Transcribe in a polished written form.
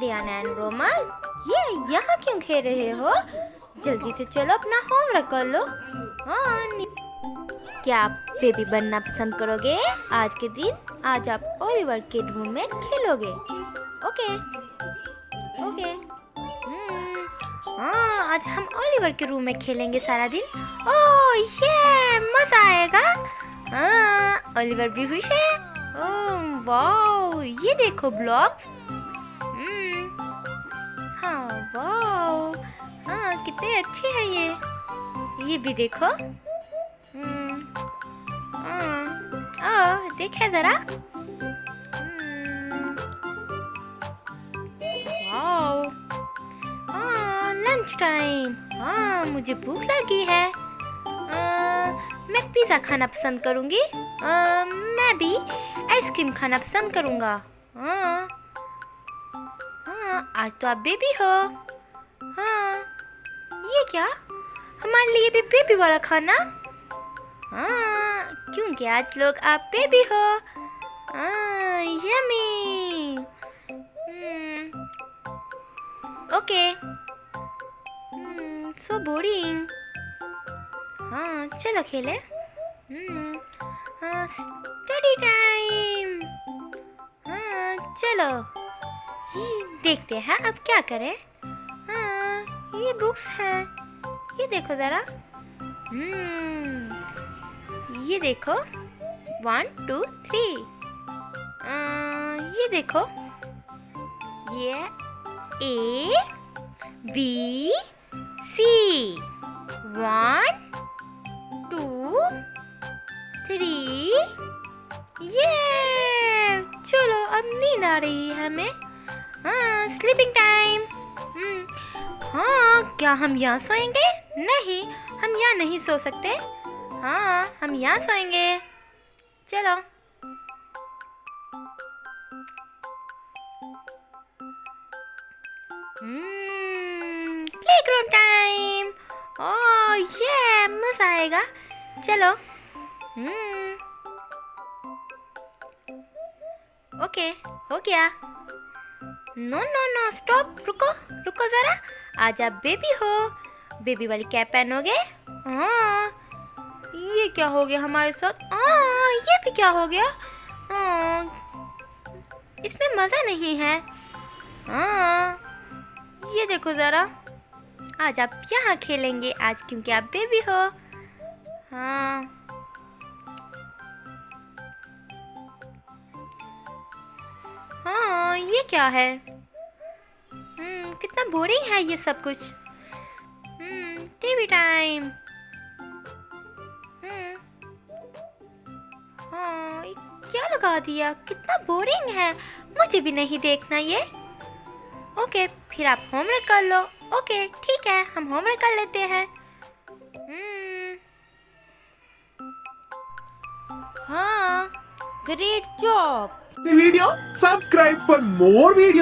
Diana and Roma, ये यहाँ क्यों खेल रहे हो? जल्दी से चलो अपना होमवर्क कर लो। हाँ, क्या आप बेबी बनना पसंद करोगे आज के दिन? आज आप ओलिवर के रूम में खेलोगे। Okay okay. हाँ, आज हम ओलिवर के रूम में खेलेंगे सारा दिन। ओह ये मजा आएगा। हाँ, ओलिवर भी खुश है। ओह वाओ, ये देखो ब्लॉक्स। हाँ वाओ, हाँ कितने अच्छे हैं ये भी देखो। देखे जरा। वाओ, हाँ लंच टाइम। हाँ मुझे भूख लगी है। मैं पिज़्ज़ा खाना पसंद करूँगी। मैं भी आइसक्रीम खाना पसंद करूँगा। हाँ हाँ, आज तो आप बेबी हो। हाँ, ये क्या? हमारे लिए भी बेबी वाला खाना? हाँ, क्योंकि आज लोग आप बेबी हो। हाँ, यम्मी। ओके। So boring. हाँ, चलो खेले। हाँ, स्टडी टाइम। हाँ, चलो देखते हैं अब क्या करें। हाँ, ये बुक्स हैं। ये देखो जरा। ये देखो 1 2 3। ये देखो, ये A B C 1 2 3। ये चलो अब नींद आ रही है हमें। हाँ, स्लीपिंग टाइम। हाँ, क्या हम यहाँ सोएंगे? नहीं, हम यहाँ नहीं सो सकते। हाँ, हम यहाँ सोएंगे। चलो। Playground time. ओह ये मजा आएगा। चलो। ओके, हो गया। नो नो नो, स्टॉप, रुको रुको जरा। आज आप बेबी हो। बेबी वाली कैप पहनोगे? हाँ, ये क्या हो गया हमारे साथ? ये भी क्या हो गया? इसमें मज़ा नहीं है। हाँ, ये देखो ज़रा। आज आप यहाँ खेलेंगे आज, क्योंकि आप बेबी हो। हाँ हाँ, ये क्या है? कितना बोरिंग है ये सब कुछ। TV time. हाँ, क्या लगा दिया? कितना बोरिंग है। मुझे भी नहीं देखना ये। ओके, फिर आप होमवर्क कर लो। ओके ठीक है, हम होमवर्क कर लेते हैं। हाँ, great job. The video, subscribe for more videos.